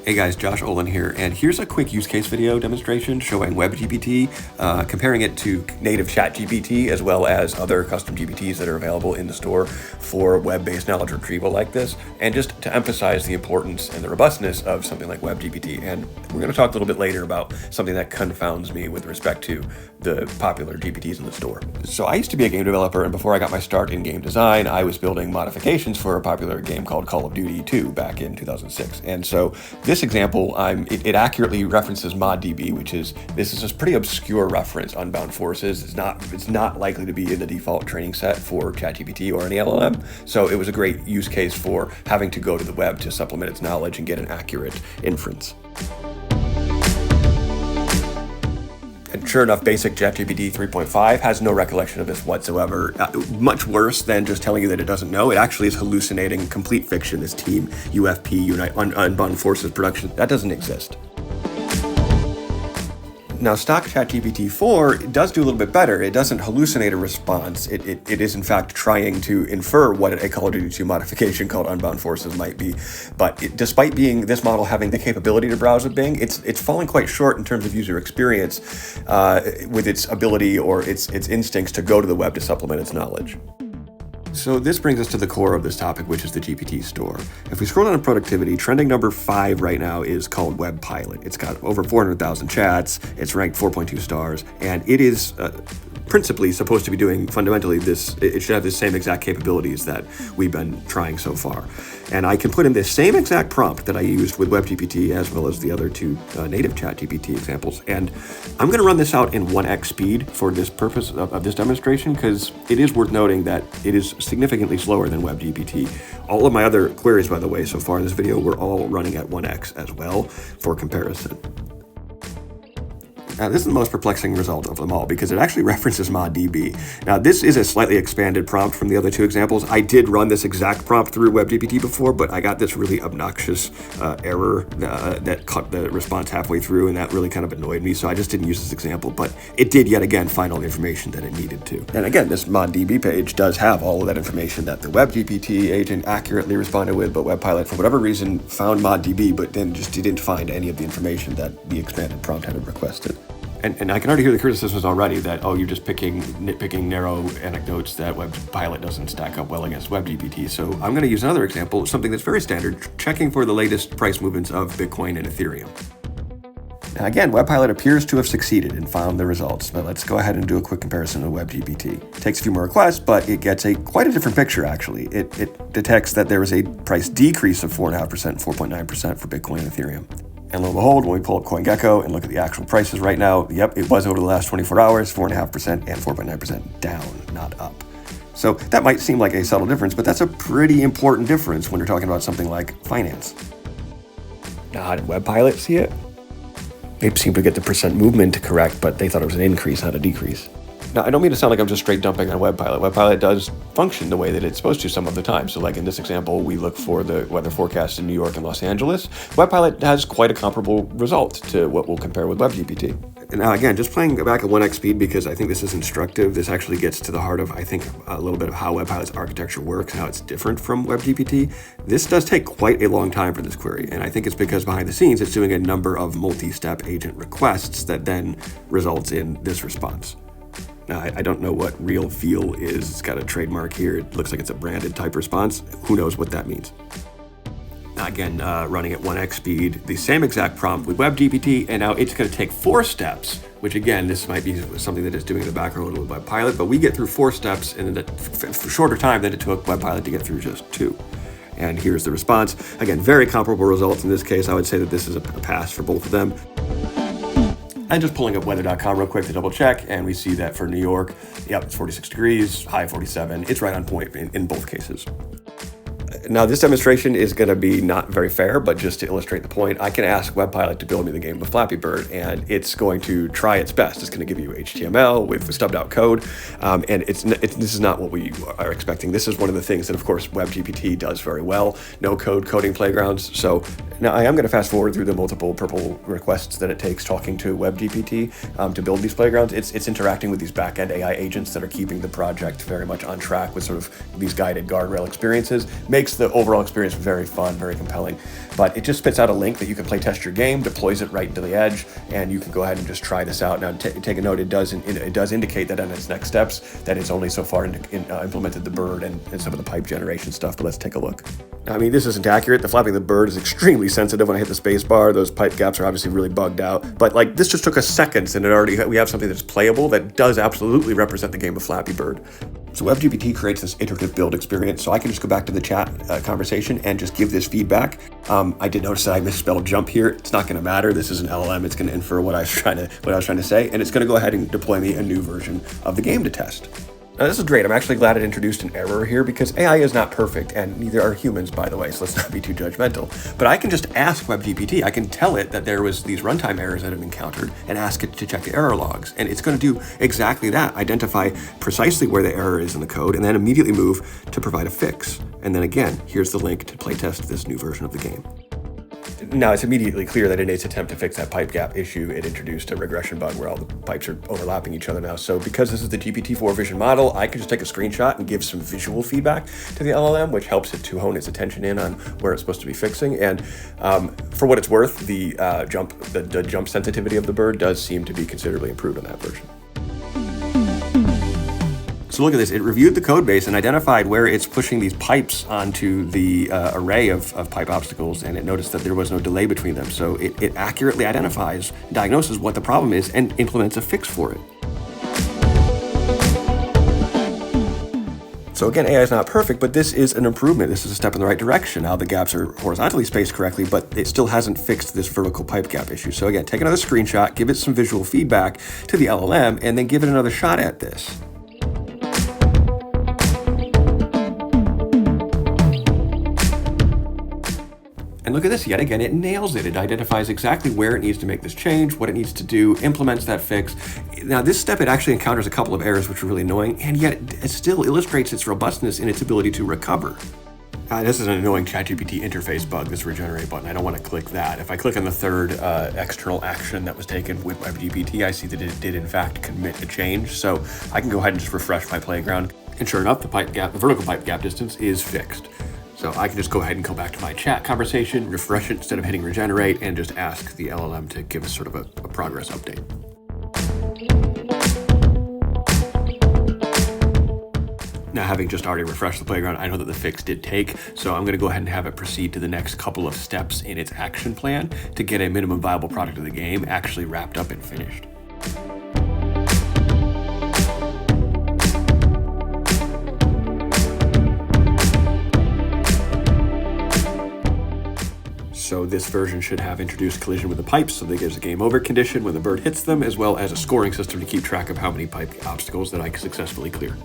Hey guys, Josh Olin here, and here's a quick use case video demonstration showing WebGPT, comparing it to native ChatGPT as well as other custom GPTs that are available in the store for web-based knowledge retrieval like this, and just to emphasize the importance and the robustness of something like WebGPT. And we're going to talk a little bit later about something that confounds me with respect to the popular GPTs in the store. So I used to be a game developer, and before I got my start in game design, I was building modifications for a popular game called Call of Duty 2 back in 2006. And so this example, it accurately references ModDB, this is a pretty obscure reference. Unbound Forces it's not likely to be in the default training set for ChatGPT or any LLM. So it was a great use case for having to go to the web to supplement its knowledge and get an accurate inference. And sure enough, basic ChatGPT 3.5 has no recollection of this whatsoever. Much worse than just telling you that it doesn't know. It actually is hallucinating complete fiction, this Team UFP, Unbound Forces production. That doesn't exist. Now, stock ChatGPT 4 does do a little bit better. It doesn't hallucinate a response. It is, in fact, trying to infer what a Call of Duty 2 modification called Unbound Forces might be. But despite this model having the capability to browse with Bing, it's falling quite short in terms of user experience with its ability or its instincts to go to the web to supplement its knowledge. So this brings us to the core of this topic, which is the GPT store. If we scroll down to productivity, trending number 5 right now is called WebPilot. It's got over 400,000 chats, it's ranked 4.2 stars, and it is principally supposed to be doing fundamentally this. It should have the same exact capabilities that we've been trying so far. And I can put in this same exact prompt that I used with WebGPT as well as the other two native ChatGPT examples. And I'm going to run this out in 1x speed for this purpose of this demonstration, because it is worth noting that it is significantly slower than WebGPT. All of my other queries, by the way, so far in this video, were all running at 1x as well for comparison. Now, this is the most perplexing result of them all because it actually references ModDB. Now, this is a slightly expanded prompt from the other two examples. I did run this exact prompt through WebGPT before, but I got this really obnoxious error that cut the response halfway through, and that really kind of annoyed me, so I just didn't use this example, but it did yet again find all the information that it needed to. And again, this ModDB page does have all of that information that the WebGPT agent accurately responded with, but WebPilot, for whatever reason, found ModDB, but then just didn't find any of the information that the expanded prompt had requested. And I can already hear the criticisms already that, oh, you're just nitpicking narrow anecdotes that WebPilot doesn't stack up well against WebGPT. So I'm going to use another example, something that's very standard, checking for the latest price movements of Bitcoin and Ethereum. Now again, WebPilot appears to have succeeded and found the results, but let's go ahead and do a quick comparison with WebGPT. It takes a few more requests, but it gets quite a different picture, actually. It detects that there was a price decrease of 4.5% and 4.9% for Bitcoin and Ethereum. And lo and behold, when we pull up CoinGecko and look at the actual prices right now, yep, it was over the last 24 hours, 4.5% and 4.9% down, not up. So that might seem like a subtle difference, but that's a pretty important difference when you're talking about something like finance. Now, how did WebPilot see it? They seem to get the percent movement correct, but they thought it was an increase, not a decrease. Now, I don't mean to sound like I'm just straight dumping on WebPilot. WebPilot does function the way that it's supposed to some of the time. So like in this example, we look for the weather forecast in New York and Los Angeles. WebPilot has quite a comparable result to what we'll compare with WebGPT. And now again, just playing back at 1x speed because I think this is instructive. This actually gets to the heart of, I think, a little bit of how WebPilot's architecture works and how it's different from WebGPT. This does take quite a long time for this query. And I think it's because behind the scenes, it's doing a number of multi-step agent requests that then results in this response. Now, I don't know what real feel is. It's got a trademark here. It looks like it's a branded type response. Who knows what that means? Now, again, running at 1x speed, the same exact prompt with WebGPT, and now it's going to take 4 steps, which again, this might be something that it's doing in the background with WebPilot, but we get through 4 steps in a shorter time than it took WebPilot to get through just 2. And here's the response. Again, very comparable results in this case. I would say that this is a pass for both of them. And just pulling up weather.com real quick to double check, and we see that for New York, yep, it's 46 degrees, high 47. It's right on point in both cases. Now, this demonstration is going to be not very fair, but just to illustrate the point, I can ask WebPilot to build me the game of Flappy Bird, and it's going to try its best. It's going to give you HTML with stubbed out code, and this is not what we are expecting. This is one of the things that, of course, WebGPT does very well, no code coding playgrounds. So now I am going to fast forward through the multiple purple requests that it takes talking to WebGPT to build these playgrounds. It's interacting with these back-end AI agents that are keeping the project very much on track with sort of these guided guardrail experiences. Makes makes the overall experience very fun, very compelling. But it just spits out a link that you can play test your game, deploys it right into the edge, and you can go ahead and just try this out. Now, take a note, it does indicate that on its next steps that it's only so far implemented the bird and some of the pipe generation stuff, but let's take a look. I mean, this isn't accurate. The flapping of the bird is extremely sensitive when I hit the space bar. Those pipe gaps are obviously really bugged out. But like, this just took us seconds, and we have something that's playable that does absolutely represent the game of Flappy Bird. So WebGPT creates this iterative build experience, so I can just go back to the chat conversation and just give this feedback. I did notice that I misspelled jump here. It's not going to matter. This is an LLM. It's going to infer what I was trying to say, and it's going to go ahead and deploy me a new version of the game to test. Now, this is great. I'm actually glad it introduced an error here because AI is not perfect, and neither are humans, by the way, so let's not be too judgmental. But I can just ask WebGPT. I can tell it that there was these runtime errors that it encountered and ask it to check the error logs. And it's going to do exactly that, identify precisely where the error is in the code, and then immediately move to provide a fix. And then again, here's the link to playtest this new version of the game. Now, it's immediately clear that in its attempt to fix that pipe gap issue, it introduced a regression bug where all the pipes are overlapping each other now. So because this is the GPT-4 vision model, I can just take a screenshot and give some visual feedback to the LLM, which helps it to hone its attention in on where it's supposed to be fixing. And for what it's worth, the jump sensitivity of the bird does seem to be considerably improved on that version. So look at this, it reviewed the code base and identified where it's pushing these pipes onto the array of pipe obstacles, and it noticed that there was no delay between them. So it accurately identifies, diagnoses what the problem is, and implements a fix for it. So again, AI is not perfect, but this is an improvement. This is a step in the right direction. Now the gaps are horizontally spaced correctly, but it still hasn't fixed this vertical pipe gap issue. So again, take another screenshot, give it some visual feedback to the LLM, and then give it another shot at this. And look at this, yet again, it nails it. It identifies exactly where it needs to make this change, what it needs to do, implements that fix. Now, this step, it actually encounters a couple of errors, which are really annoying, and yet it still illustrates its robustness in its ability to recover. This is an annoying ChatGPT interface bug, this regenerate button. I don't want to click that. If I click on the third external action that was taken with WebGPT, I see that it did in fact commit a change. So I can go ahead and just refresh my playground. And sure enough, the vertical pipe gap distance is fixed. So I can just go ahead and go back to my chat conversation, refresh it instead of hitting regenerate, and just ask the LLM to give us sort of a progress update. Now, having just already refreshed the playground, I know that the fix did take, so I'm going to go ahead and have it proceed to the next couple of steps in its action plan to get a minimum viable product of the game actually wrapped up and finished. So this version should have introduced collision with the pipes, so that gives a game over condition when the bird hits them, as well as a scoring system to keep track of how many pipe obstacles that I successfully clear.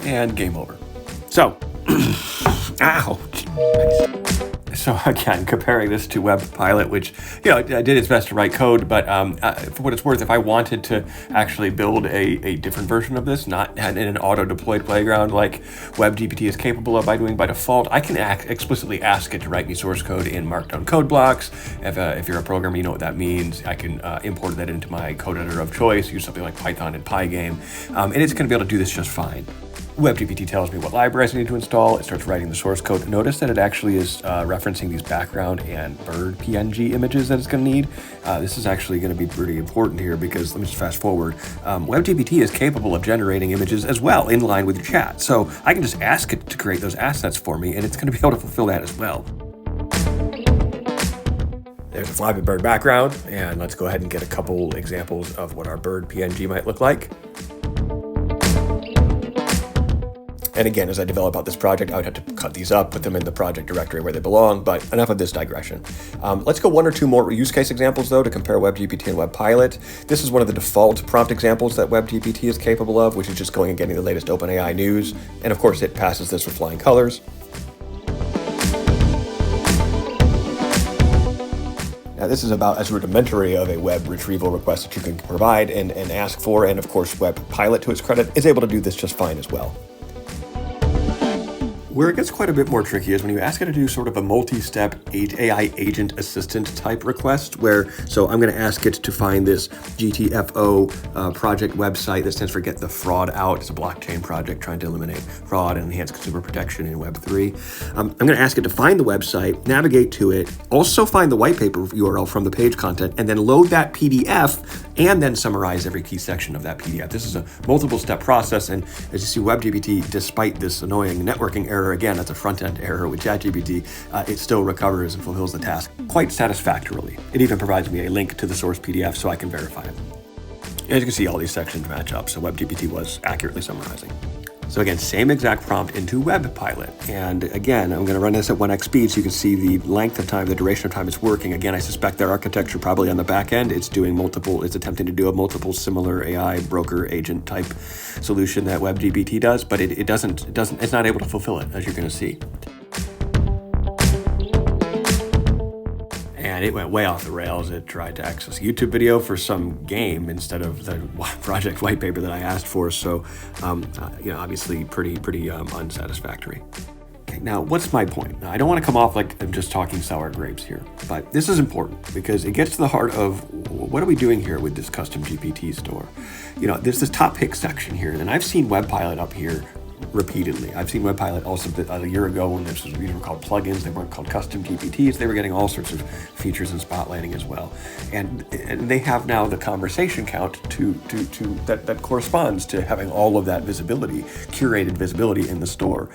And game over. So, ow. So again, comparing this to WebPilot, which, did its best to write code, but for what it's worth, if I wanted to actually build a different version of this, not in an auto-deployed playground like WebGPT is capable of by doing by default, I can explicitly ask it to write me source code in Markdown code blocks. If you're a programmer, you know what that means. I can import that into my code editor of choice, use something like Python and Pygame, and it's going to be able to do this just fine. WebGPT tells me what libraries I need to install. It starts writing the source code. Notice that it actually is referencing these background and bird PNG images that it's going to need. This is actually going to be pretty important here because, let me just fast forward, WebGPT is capable of generating images as well in line with your chat. So I can just ask it to create those assets for me, and it's going to be able to fulfill that as well. There's a Flappy Bird background, and let's go ahead and get a couple examples of what our bird PNG might look like. And again, as I develop out this project, I would have to cut these up, put them in the project directory where they belong, but enough of this digression. Let's go one or two more use case examples, though, to compare WebGPT and WebPilot. This is one of the default prompt examples that WebGPT is capable of, which is just going and getting the latest OpenAI news. And of course, it passes this with flying colors. Now, this is about as rudimentary of a web retrieval request that you can provide and ask for, and of course, WebPilot, to its credit, is able to do this just fine as well. Where it gets quite a bit more tricky is when you ask it to do sort of a multi-step AI agent assistant type request so I'm going to ask it to find this GTFO project website that stands for Get the Fraud Out. It's a blockchain project trying to eliminate fraud and enhance consumer protection in Web3. I'm going to ask it to find the website, navigate to it, also find the white paper URL from the page content, and then load that PDF and then summarize every key section of that PDF. This is a multiple step process, and as you see, WebGPT, despite this annoying networking error, again, that's a front-end error with ChatGPT, it still recovers and fulfills the task quite satisfactorily. It even provides me a link to the source PDF so I can verify it. As you can see, all these sections match up, so WebGPT was accurately summarizing. So again, same exact prompt into WebPilot. And again, I'm going to run this at 1x speed so you can see the length of time, the duration of time it's working. Again, I suspect their architecture probably on the back end, it's attempting to do a multiple similar AI broker agent type solution that WebGPT does, but it's not able to fulfill it, as you're going to see. And it went way off the rails. It tried to access a YouTube video for some game instead of the project white paper that I asked for. So, obviously pretty unsatisfactory. Okay, now what's my point? Now, I don't want to come off like I'm just talking sour grapes here, but this is important because it gets to the heart of what are we doing here with this custom GPT store? There's this top pick section here, and I've seen WebPilot up here repeatedly. I've seen WebPilot also a year ago when these were called plugins. They weren't called custom GPTs. They were getting all sorts of features and spotlighting as well. And they have now the conversation count that corresponds to having all of that visibility, curated visibility in the store.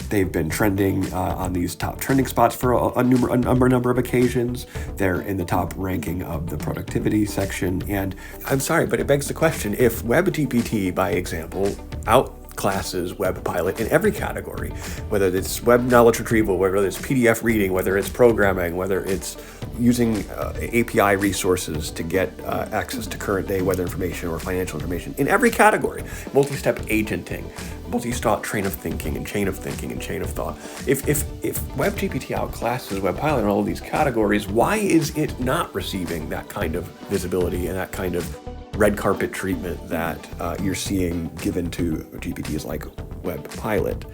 They've been trending on these top trending spots for a number of occasions. They're in the top ranking of the productivity section. And I'm sorry, but it begs the question, if WebGPT, by example, outclasses WebPilot in every category, whether it's web knowledge retrieval, whether it's PDF reading, whether it's programming, whether it's using API resources to get access to current day weather information or financial information. In every category, multi-step agenting, multi-step train of thinking and chain of thinking and chain of thought. If WebGPT outclasses WebPilot in all of these categories, why is it not receiving that kind of visibility and that kind of red carpet treatment that you're seeing given to GPTs like WebPilot?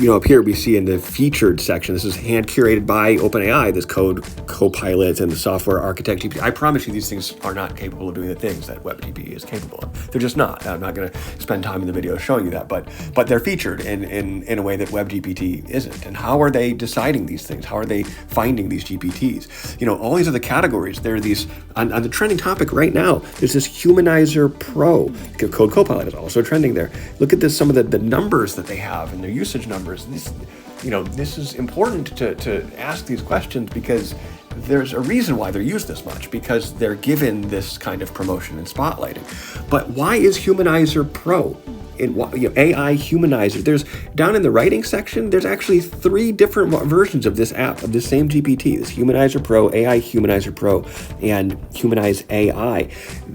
Up here we see in the featured section, this is hand curated by OpenAI, this code Copilot and the software architect GPT. I promise you these things are not capable of doing the things that WebGPT is capable of. They're just not. I'm not going to spend time in the video showing you that, but they're featured in a way that WebGPT isn't. And how are they deciding these things? How are they finding these GPTs? All these other categories, there are these, on the trending topic right now, there's this Humanizer Pro. Code Copilot is also trending there. Look at some of the numbers that they have and their usage numbers. This is important to ask these questions because there's a reason why they're used this much, because they're given this kind of promotion and spotlighting. But why is Humanizer Pro? AI Humanizer. There's down in the writing section, there's actually 3 different versions of this app, of this same GPT, this Humanizer Pro, AI Humanizer Pro, and Humanize AI.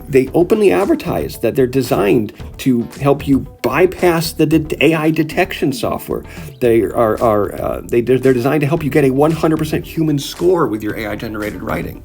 They openly advertise that they're designed to help you bypass the AI detection software. They're designed to help you get a 100% human score with your AI generated writing.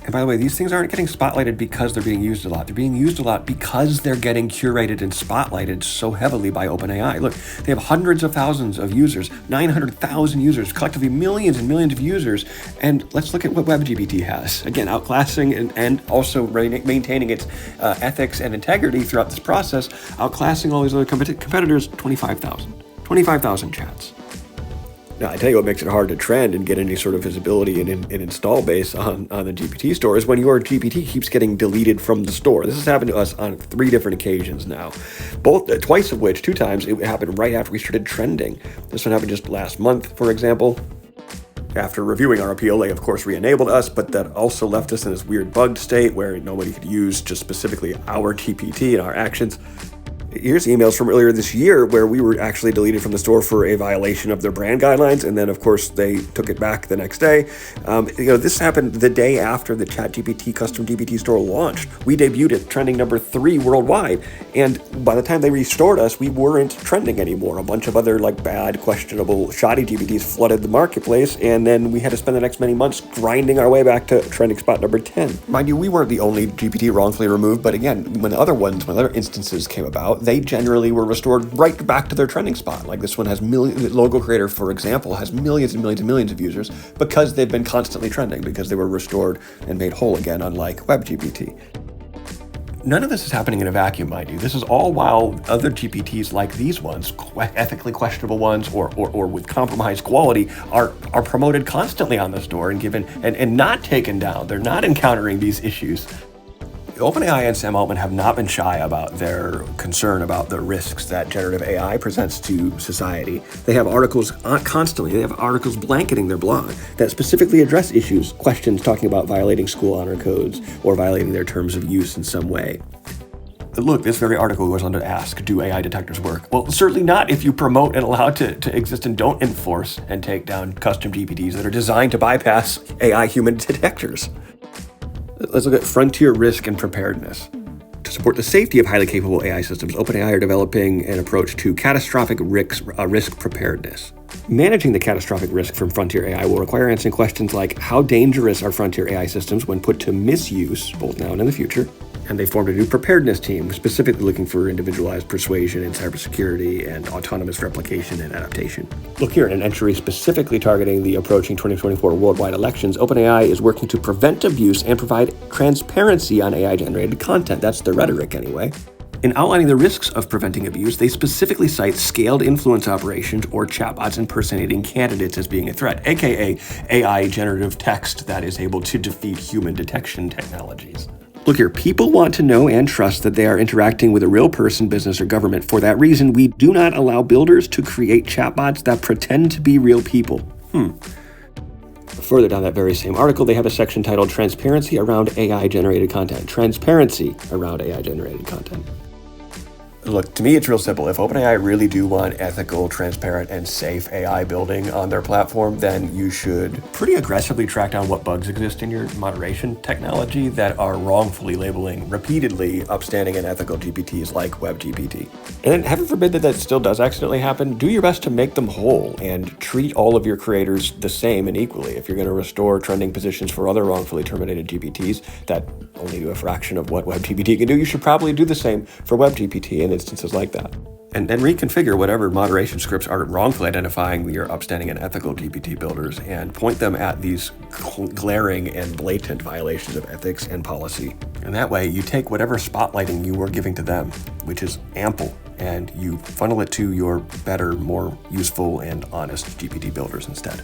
And by the way, these things aren't getting spotlighted because they're being used a lot. They're being used a lot because they're getting curated and spotlighted so heavily by OpenAI. Look, they have hundreds of thousands of users, 900,000 users, collectively millions and millions of users. And let's look at what WebGPT has. Again, outclassing and also maintaining its ethics and integrity throughout this process, outclassing all these other competitors, 25,000 chats. Now, I tell you what makes it hard to trend and get any sort of visibility and install base on the GPT store is when your GPT keeps getting deleted from the store. This has happened to us on 3 different occasions now, twice of which, 2 times, it happened right after we started trending. This one happened just last month, for example. After reviewing our appeal, they of course re-enabled us, but that also left us in this weird bugged state where nobody could use just specifically our GPT and our actions. Here's emails from earlier this year where we were actually deleted from the store for a violation of their brand guidelines, and then of course they took it back the next day. This happened the day after the ChatGPT custom GPT store launched. We debuted at trending number 3 worldwide, and by the time they restored us, we weren't trending anymore. A bunch of other bad, questionable, shoddy GPTs flooded the marketplace, and then we had to spend the next many months grinding our way back to trending spot number 10. Mind you, we weren't the only GPT wrongfully removed, but again, when other instances came about, they generally were restored right back to their trending spot. Like this one has Logo Creator, for example, has millions and millions and millions of users because they've been constantly trending, because they were restored and made whole again, unlike WebGPT. None of this is happening in a vacuum, mind you. This is all while other GPTs like these ones, ethically questionable ones or with compromised quality, are promoted constantly on the store and given and not taken down. They're not encountering these issues. OpenAI and Sam Altman have not been shy about their concern about the risks that generative AI presents to society. They have articles constantly, they have articles blanketing their blog that specifically address issues, questions talking about violating school honor codes or violating their terms of use in some way. Look, this very article goes on to ask, do AI detectors work? Well, certainly not if you promote and allow to exist and don't enforce and take down custom GPTs that are designed to bypass AI human detectors. Let's look at frontier risk and preparedness. To support the safety of highly capable AI systems, OpenAI are developing an approach to catastrophic risk preparedness. Managing the catastrophic risk from frontier AI will require answering questions like, how dangerous are frontier AI systems when put to misuse, both now and in the future? And they formed a new preparedness team, specifically looking for individualized persuasion in cybersecurity and autonomous replication and adaptation. Look here, in an entry specifically targeting the approaching 2024 worldwide elections, OpenAI is working to prevent abuse and provide transparency on AI-generated content. That's the rhetoric, anyway. In outlining the risks of preventing abuse, they specifically cite scaled influence operations or chatbots impersonating candidates as being a threat, aka AI generative text that is able to defeat human detection technologies. Look here, people want to know and trust that they are interacting with a real person, business, or government. For that reason, we do not allow builders to create chatbots that pretend to be real people. Further down that very same article, they have a section titled Transparency Around AI-Generated Content. Transparency around AI-generated content. Look, to me, it's real simple. If OpenAI really do want ethical, transparent, and safe AI building on their platform, then you should pretty aggressively track down what bugs exist in your moderation technology that are wrongfully labeling repeatedly upstanding and ethical GPTs like WebGPT. And then, heaven forbid that still does accidentally happen, do your best to make them whole and treat all of your creators the same and equally. If you're going to restore trending positions for other wrongfully terminated GPTs that only do a fraction of what WebGPT can do, you should probably do the same for WebGPT in instances like that. And reconfigure whatever moderation scripts are wrongfully identifying your upstanding and ethical GPT builders and point them at these glaring and blatant violations of ethics and policy. And that way you take whatever spotlighting you were giving to them, which is ample, and you funnel it to your better, more useful and honest GPT builders instead.